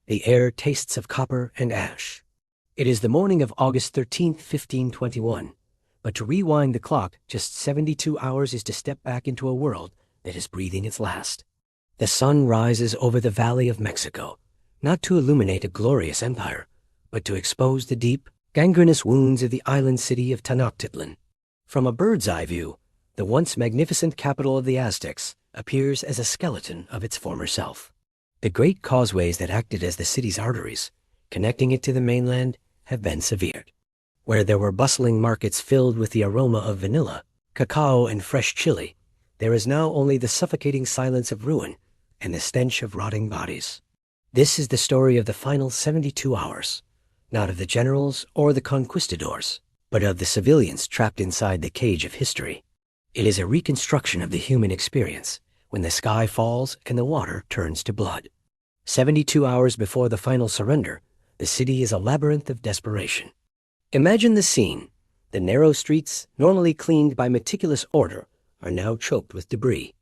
The air tastes of copper and ash. It is the morning of August 13th, 1521. But to rewind the clock, just 72 hours is to step back into a world that is breathing its last. The sun rises over the Valley of Mexico, not to illuminate a glorious empire, but to expose the deep, gangrenous wounds of the island city of Tenochtitlan. From a bird's eye view, the once magnificent capital of the Aztecs appears as a skeleton of its former self. The great causeways that acted as the city's arteries, connecting it to the mainland, have been severed. Where there were bustling markets filled with the aroma of vanilla, cacao, and fresh chili, there is now only the suffocating silence of ruin and the stench of rotting bodies. This is the story of the final 72 hours, not of the generals or the conquistadors, but of the civilians trapped inside the cage of history. It is a reconstruction of the human experience when the sky falls and the water turns to blood. 72 hours before the final surrender, the city is a labyrinth of desperation. Imagine the scene. The narrow streets, normally cleaned by meticulous order, are now choked with debris.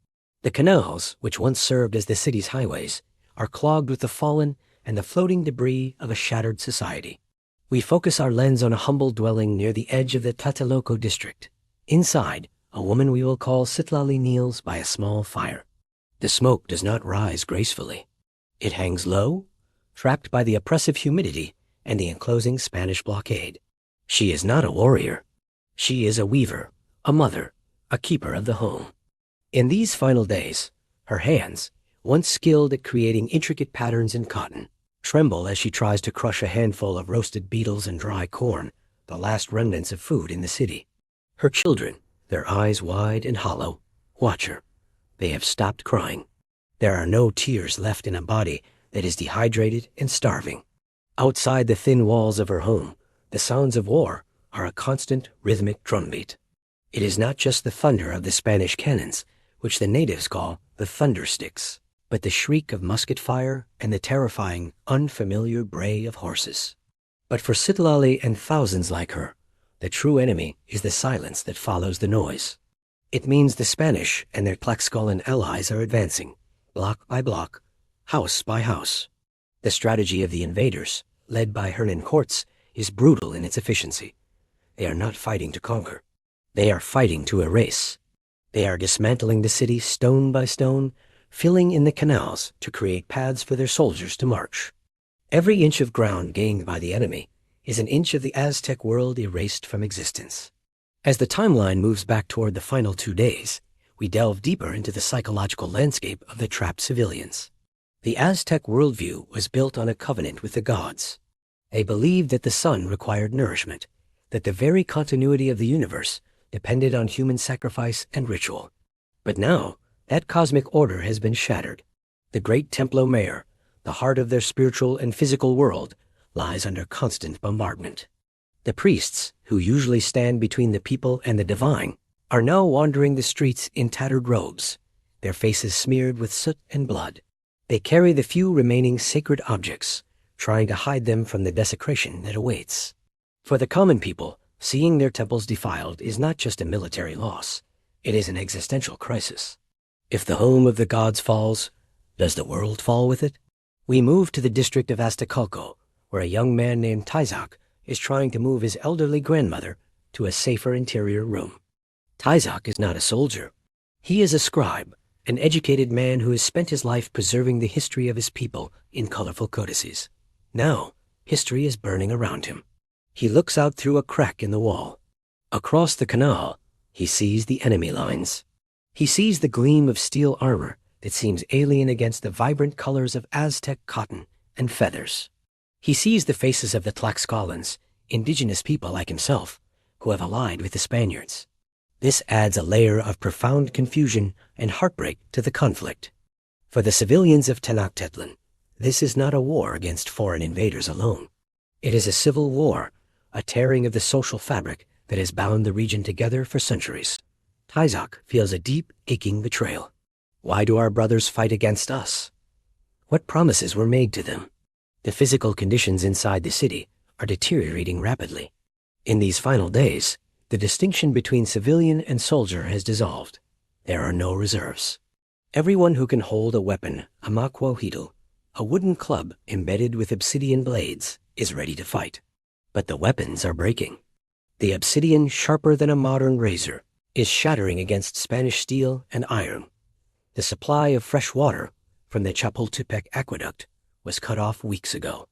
The canals, which once served as the city's highways, are clogged with the fallen and the floating debris of a shattered society. We focus our lens on a humble dwelling near the edge of the Tlatelolco district. Inside, a woman we will call Citlali kneels by a small fire. The smoke does not rise gracefully. It hangs low, trapped by the oppressive humidity and the enclosing Spanish blockade. She is not a warrior. She is a weaver, a mother, a keeper of the home. In these final days, her hands, once skilled at creating intricate patterns in cotton, tremble as she tries to crush a handful of roasted beetles and dry corn, the last remnants of food in the city. Her children, their eyes wide and hollow, watch her. They have stopped crying. There are no tears left in a body that is dehydrated and starving. Outside the thin walls of her home, the sounds of war are a constant rhythmic drumbeat. It is not just the thunder of the Spanish cannons, which the natives call the thunder sticks, but the shriek of musket fire and the terrifying, unfamiliar bray of horses. But for Citlali and thousands like her, the true enemy is the silence that follows the noise. It means the Spanish and their Tlaxcalan allies are advancing, block by block, house by house. The strategy of the invaders, led by Hernan Cortes, is brutal in its efficiency. They are not fighting to conquer. They are fighting to erase. They are dismantling the city stone by stone, filling in the canals to create paths for their soldiers to march. Every inch of ground gained by the enemy is an inch of the Aztec world erased from existence. As the timeline moves back toward the final 2 days, we delve deeper into the psychological landscape of the trapped civilians. The Aztec worldview was built on a covenant with the gods. They believed that the sun required nourishment, that the very continuity of the universe depended on human sacrifice and ritual. But now, that cosmic order has been shattered. The great Templo Mayor, the heart of their spiritual and physical world, lies under constant bombardment. The priests, who usually stand between the people and the divine, are now wandering the streets in tattered robes, their faces smeared with soot and blood. They carry the few remaining sacred objects, trying to hide them from the desecration that awaits. For the common people, seeing their temples defiled is not just a military loss, it is an existential crisis. If the home of the gods falls, does the world fall with it? We move to the district of Aztecalco, where a young man named Tizoc is trying to move his elderly grandmother to a safer interior room. Tizoc is not a soldier. He is a scribe, an educated man who has spent his life preserving the history of his people in colorful codices. Now, history is burning around him. He looks out through a crack in the wall. Across the canal, he sees the enemy lines. He sees the gleam of steel armor that seems alien against the vibrant colors of Aztec cotton and feathers. He sees the faces of the Tlaxcalans, indigenous people like himself, who have allied with the Spaniards. This adds a layer of profound confusion and heartbreak to the conflict. For the civilians of Tenochtitlan, this is not a war against foreign invaders alone. It is a civil war, a tearing of the social fabric that has bound the region together for centuries. Tizoc feels a deep, aching betrayal. Why do our brothers fight against us? What promises were made to them? The physical conditions inside the city are deteriorating rapidly. In these final days, the distinction between civilian and soldier has dissolved. There are no reserves. Everyone who can hold a weapon, a macuajito, A wooden club embedded with obsidian blades is ready to fight. But the weapons are breaking. The obsidian, sharper than a modern razor, is shattering against Spanish steel and iron. The supply of fresh water from the Chapultepec aqueduct was cut off weeks ago.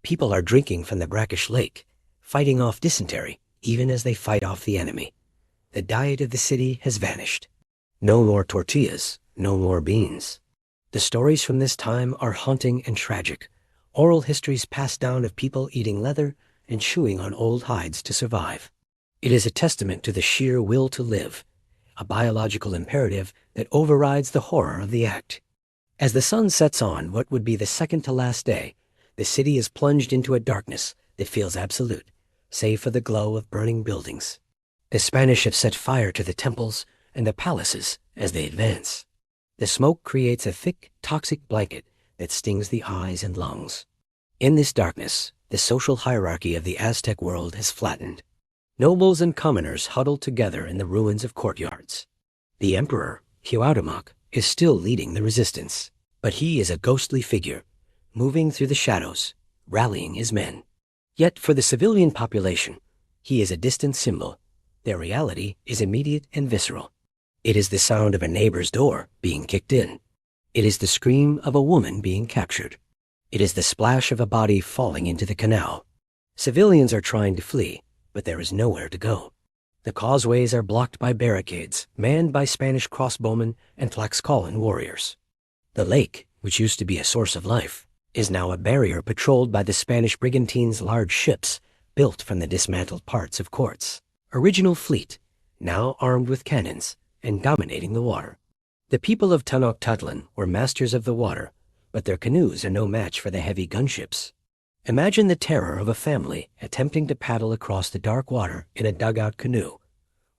People are drinking from the brackish lake, fighting off dysentery even as they fight off the enemy. The diet of the city has vanished. No more tortillas, no more beans. The stories from this time are haunting and tragic. Oral histories passed down of people eating leather and chewing on old hides to survive. It is a testament to the sheer will to live, a biological imperative that overrides the horror of the act. As the sun sets on what would be the second to last day, the city is plunged into a darkness that feels absolute, save for the glow of burning buildings. The Spanish have set fire to the temples and the palaces as they advance. The smoke creates a thick, toxic blanket that stings the eyes and lungs. In this darkness, the social hierarchy of the Aztec world has flattened. Nobles and commoners huddle together in the ruins of courtyards. The emperor, Cuauhtémoc, is still leading the resistance, but he is a ghostly figure, moving through the shadows, rallying his men. Yet for the civilian population, he is a distant symbol. Their reality is immediate and visceral. It is the sound of a neighbor's door being kicked in. It is the scream of a woman being captured. It is the splash of a body falling into the canal. Civilians are trying to flee, but there is nowhere to go. The causeways are blocked by barricades, manned by Spanish crossbowmen and Tlaxcalan warriors. The lake, which used to be a source of life, is now a barrier patrolled by the Spanish brigantines' large ships built from the dismantled parts of Cortes' original fleet, now armed with cannons and dominating the water. The people of Tenochtitlan were masters of the water, but their canoes are no match for the heavy gunships. Imagine the terror of a family attempting to paddle across the dark water in a dugout canoe,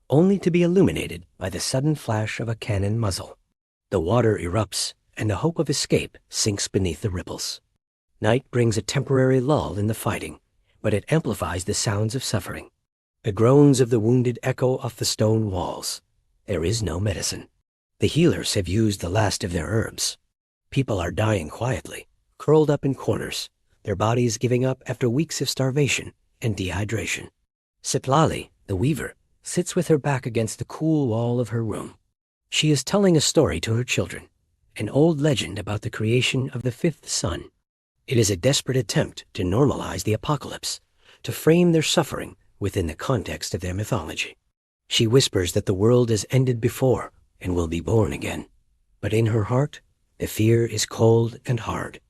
only to be illuminated by the sudden flash of a cannon muzzle. The water erupts, and the hope of escape sinks beneath the ripples. Night brings a temporary lull in the fighting, but it amplifies the sounds of suffering. The groans of the wounded echo off the stone walls. There is no medicine. The healers have used the last of their herbs. People are dying quietly, curled up in corners, their bodies giving up after weeks of starvation and dehydration. Citlali, the weaver, sits with her back against the cool wall of her room. She is telling a story to her children, an old legend about the creation of the fifth sun. It is a desperate attempt to normalize the apocalypse, to frame their suffering within the context of their mythology. She whispers that the world has ended before and will be born again. But in her heart, the fear is cold and hard.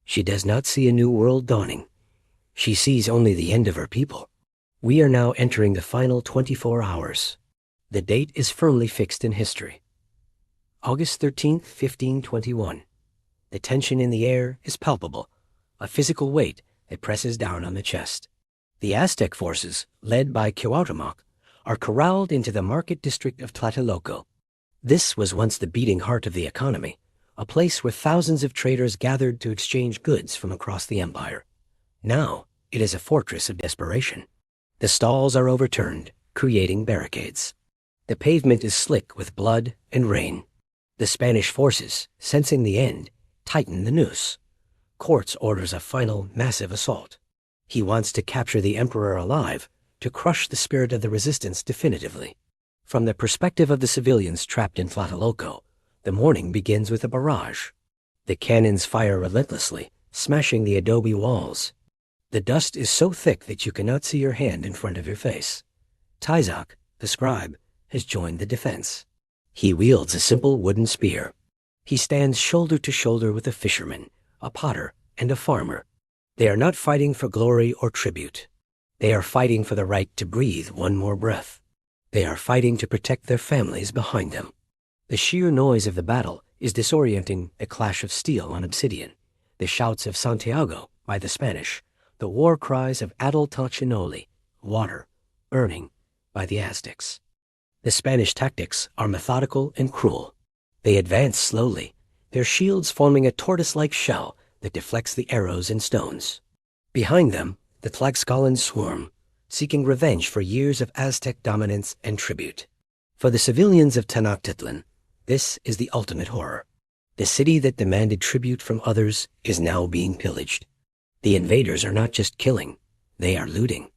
She does not see a new world dawning. She sees only the end of her people. We are now entering the final 24 hours. The date is firmly fixed in history. August 13th, 1521. The tension in the air is palpable, a physical weight that presses down on the chest. The Aztec forces, led by Cuauhtémoc, are corralled into the market district of Tlatelolco. This was once the beating heart of the economy, a place where thousands of traders gathered to exchange goods from across the empire. Now, it is a fortress of desperation. The stalls are overturned, creating barricades. The pavement is slick with blood and rain. The Spanish forces, sensing the end, tighten the noose. Cortes orders a final, massive assault. He wants to capture the emperor alive, to crush the spirit of the resistance definitively. From the perspective of the civilians trapped in Tlatelolco, the morning begins with a barrage. The cannons fire relentlessly, smashing the adobe walls. The dust is so thick that you cannot see your hand in front of your face. Tizoc, the scribe, has joined the defense. He wields a simple wooden spear. He stands shoulder to shoulder with a fisherman, a potter, and a farmer. They are not fighting for glory or tribute. They are fighting for the right to breathe one more breath. They are fighting to protect their families behind them. The sheer noise of the battle is disorienting, a clash of steel on obsidian, the shouts of Santiago by the Spanish, the war cries of Adaltachinoli, water, burning, by the Aztecs. The Spanish tactics are methodical and cruel. They advance slowly, their shields forming a tortoise-like shell that deflects the arrows and stones. Behind them, the Tlaxcalans swarm, seeking revenge for years of Aztec dominance and tribute. For the civilians of Tenochtitlan, this is the ultimate horror. The city that demanded tribute from others is now being pillaged. The invaders are not just killing, they are looting.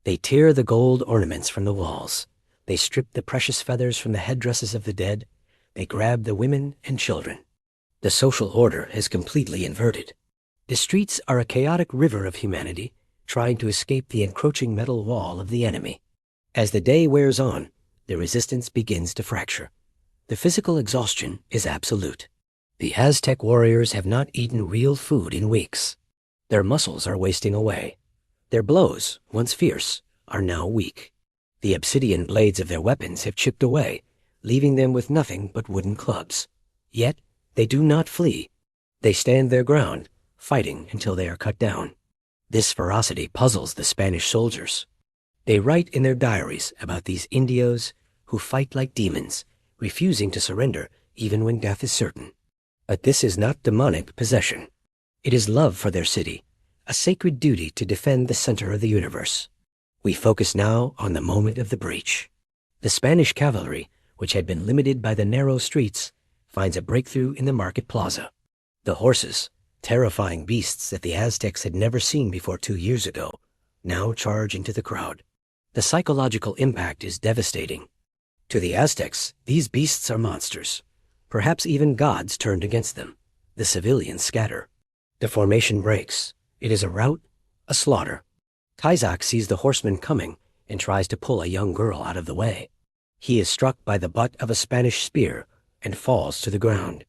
They tear the gold ornaments from the walls. They strip the precious feathers from the headdresses of the dead. They grab the women and children. The social order has completely inverted. The streets are a chaotic river of humanity trying to escape the encroaching metal wall of the enemy. As the day wears on, the resistance begins to fracture. The physical exhaustion is absolute. The Aztec warriors have not eaten real food in weeks. Their muscles are wasting away. Their blows, once fierce, are now weak. The obsidian blades of their weapons have chipped away, leaving them with nothing but wooden clubs. Yet, they do not flee. They stand their ground, fighting until they are cut down. This ferocity puzzles the Spanish soldiers. They write in their diaries about these Indios who fight like demons, refusing to surrender even when death is certain. But this is not demonic possession. It is love for their city, a sacred duty to defend the center of the universe. We focus now on the moment of the breach. The Spanish cavalry, which had been limited by the narrow streets, finds a breakthrough in the market plaza. The horses, terrifying beasts that the Aztecs had never seen before 2 years ago, now charge into the crowd. The psychological impact is devastating. To the Aztecs, these beasts are monsters, perhaps even gods turned against them. The civilians scatter. The formation breaks. It is a rout, a slaughter. Tizoc sees the horsemen coming and tries to pull a young girl out of the way. He is struck by the butt of a Spanish spear and falls to the ground.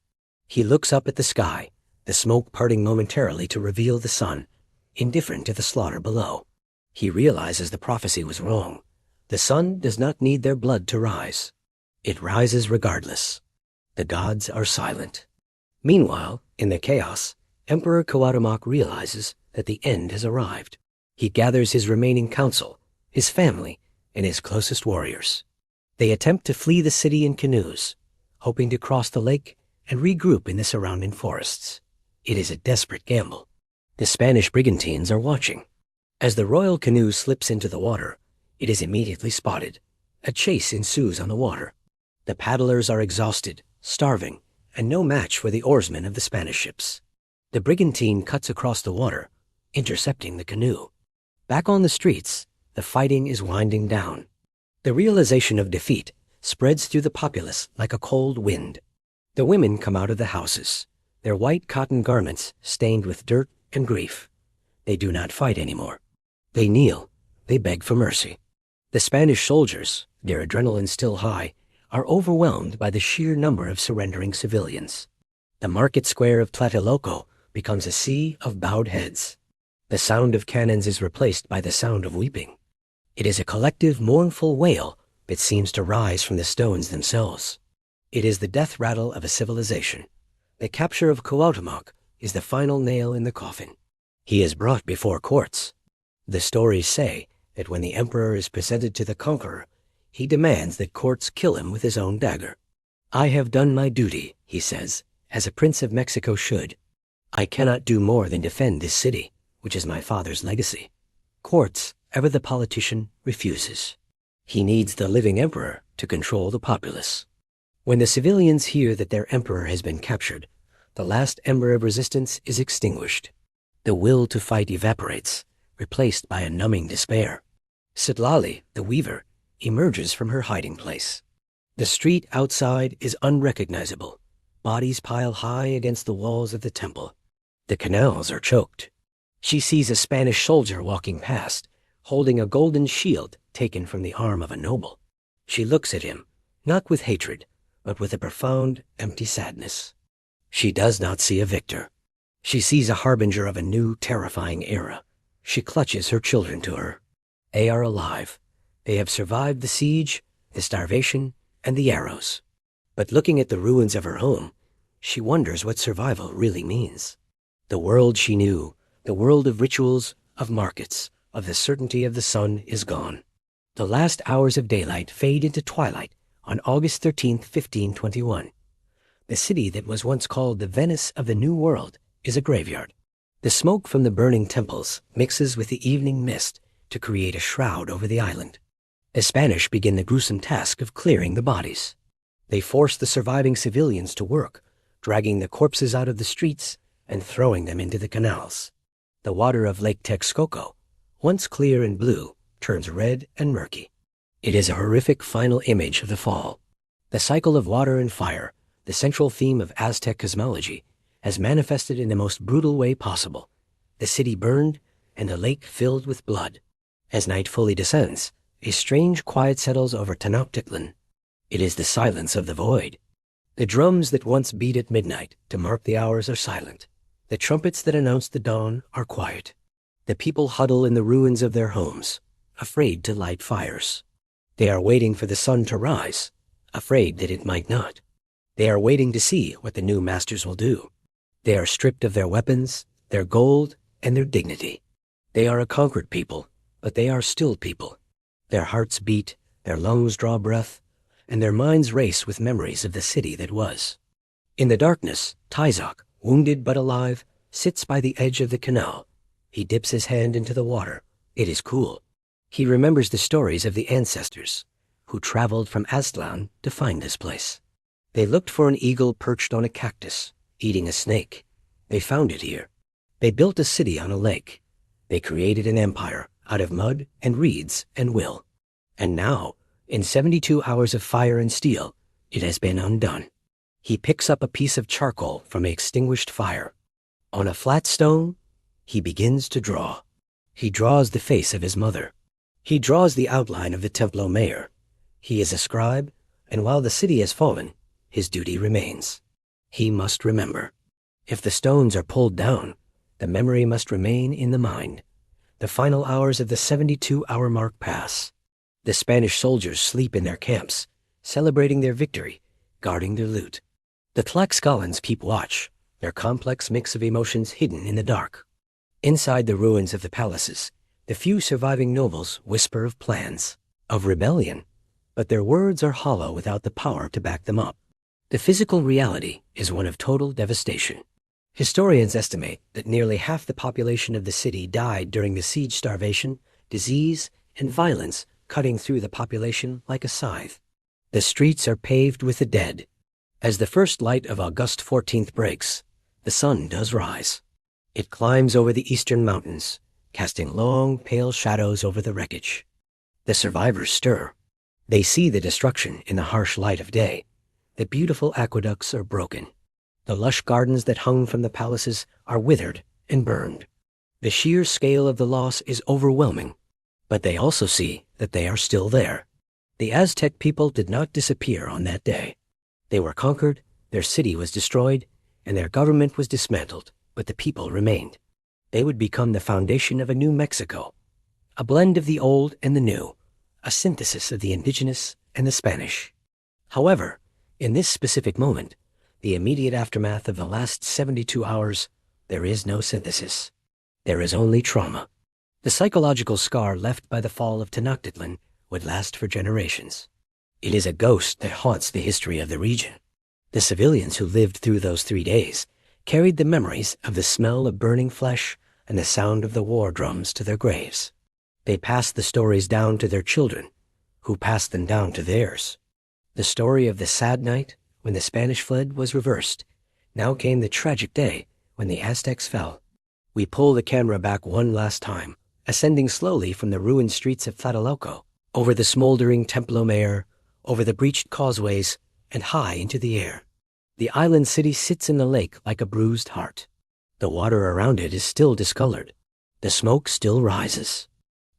He looks up at the sky, the smoke parting momentarily to reveal the sun, indifferent to the slaughter below. He realizes the prophecy was wrong. The sun does not need their blood to rise. It rises regardless. The gods are silent. Meanwhile, in the chaos, Emperor Cuauhtémoc realizes that the end has arrived. He gathers his remaining council, his family, and his closest warriors. They attempt to flee the city in canoes, hoping to cross the lake and regroup in the surrounding forests. It is a desperate gamble. The Spanish brigantines are watching. As the royal canoe slips into the water, it is immediately spotted. A chase ensues on the water. The paddlers are exhausted, starving, and no match for the oarsmen of the Spanish ships. The brigantine cuts across the water, intercepting the canoe. Back on the streets, the fighting is winding down. The realization of defeat spreads through the populace like a cold wind. The women come out of the houses, their white cotton garments stained with dirt and grief. They do not fight anymore. They kneel. They beg for mercy. The Spanish soldiers, their adrenaline still high, are overwhelmed by the sheer number of surrendering civilians. The market square of Tlatelolco becomes a sea of bowed heads. The sound of cannons is replaced by the sound of weeping. It is a collective mournful wail that seems to rise from the stones themselves. It is the death rattle of a civilization. The capture of Cuauhtémoc is the final nail in the coffin. He is brought before courts. The stories say that when the emperor is presented to the conqueror, he demands that courts kill him with his own dagger. "I have done my duty," he says, "as a prince of Mexico should. I cannot do more than defend this city, which is my father's legacy." Courts, ever the politician, refuses. He needs the living emperor to control the populace. When the civilians hear that their emperor has been captured, the last ember of resistance is extinguished. The will to fight evaporates, replaced by a numbing despair. Citlali, the weaver, emerges from her hiding place. The street outside is unrecognizable. Bodies pile high against the walls of the temple. The canals are choked. She sees a Spanish soldier walking past, holding a golden shield taken from the arm of a noble. She looks at him, not with hatred, but with a profound, empty sadness. She does not see a victor. She sees a harbinger of a new, terrifying era. She clutches her children to her. They are alive. They have survived the siege, the starvation, and the arrows. But looking at the ruins of her home, she wonders what survival really means. The world she knew, the world of rituals, of markets, of the certainty of the sun is gone. The last hours of daylight fade into twilight on August 13th, 1521. The city that was once called the Venice of the New World is a graveyard. The smoke from the burning temples mixes with the evening mist to create a shroud over the island. The Spanish begin the gruesome task of clearing the bodies. They force the surviving civilians to work, dragging the corpses out of the streets and throwing them into the canals. The water of Lake Texcoco, once clear and blue, turns red and murky. It is a horrific final image of the fall. The cycle of water and fire, the central theme of Aztec cosmology, has manifested in the most brutal way possible. The city burned and the lake filled with blood. As night fully descends, a strange quiet settles over Tenochtitlan. It is the silence of the void. The drums that once beat at midnight to mark the hours are silent. The trumpets that announce the dawn are quiet. The people huddle in the ruins of their homes, afraid to light fires. They are waiting for the sun to rise, afraid that it might not. They are waiting to see what the new masters will do. They are stripped of their weapons, their gold, and their dignity. They are a conquered people, but they are still people. Their hearts beat, their lungs draw breath, and their minds race with memories of the city that was. In the darkness, Tizoc, wounded but alive, sits by the edge of the canal. He dips his hand into the water. It is cool. He remembers the stories of the ancestors who traveled from Aztlan to find this place. They looked for an eagle perched on a cactus, eating a snake. They found it here. They built a city on a lake. They created an empire out of mud and reeds and will. And now, in 72 hours of fire and steel, it has been undone. He picks up a piece of charcoal from an extinguished fire. On a flat stone, he begins to draw. He draws the face of his mother. He draws the outline of the Templo Mayor. He is a scribe, and while the city has fallen, his duty remains. He must remember. If the stones are pulled down, the memory must remain in the mind. The final hours of the 72-hour mark pass. The Spanish soldiers sleep in their camps, celebrating their victory, guarding their loot. The Tlaxcalans keep watch, their complex mix of emotions hidden in the dark. Inside the ruins of the palaces, the few surviving nobles whisper of plans, of rebellion, but their words are hollow without the power to back them up. The physical reality is one of total devastation. Historians estimate that nearly half the population of the city died during the siege, starvation, disease, and violence cutting through the population like a scythe. The streets are paved with the dead. As the first light of August 14th breaks, the sun does rise. It climbs over the eastern mountains, casting long, pale shadows over the wreckage. The survivors stir. They see the destruction in the harsh light of day. The beautiful aqueducts are broken. The lush gardens that hung from the palaces are withered and burned. The sheer scale of the loss is overwhelming, but they also see that they are still there. The Aztec people did not disappear on that day. They were conquered, their city was destroyed, and their government was dismantled, but the people remained. They would become the foundation of a new Mexico, a blend of the old and the new, a synthesis of the indigenous and the Spanish. However, in this specific moment, the immediate aftermath of the last 72 hours, there is no synthesis. There is only trauma. The psychological scar left by the fall of Tenochtitlan would last for generations. It is a ghost that haunts the history of the region. The civilians who lived through those 3 days carried the memories of the smell of burning flesh and the sound of the war drums to their graves. They passed the stories down to their children, who passed them down to theirs. The story of the sad night when the Spanish fled was reversed. Now came the tragic day when the Aztecs fell. We pull the camera back one last time, ascending slowly from the ruined streets of Tlatelolco, over the smoldering Templo Mayor, over the breached causeways, and high into the air. The island city sits in the lake like a bruised heart. The water around it is still discolored. The smoke still rises.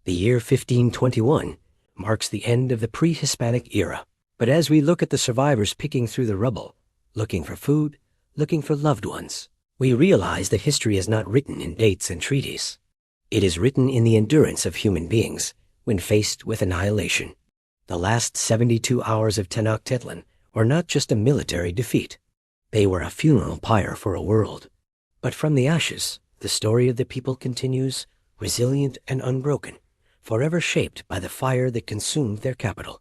The year 1521 marks the end of the pre-Hispanic era. But as we look at the survivors picking through the rubble, looking for food, looking for loved ones, we realize that history is not written in dates and treaties. It is written in the endurance of human beings when faced with annihilation. The last 72 hours of Tenochtitlan were not just a military defeat. They were a funeral pyre for a world. But from the ashes, the story of the people continues, resilient and unbroken, forever shaped by the fire that consumed their capital.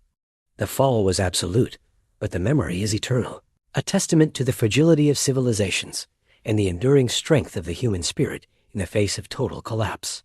The fall was absolute, but the memory is eternal, a testament to the fragility of civilizations and the enduring strength of the human spirit in the face of total collapse.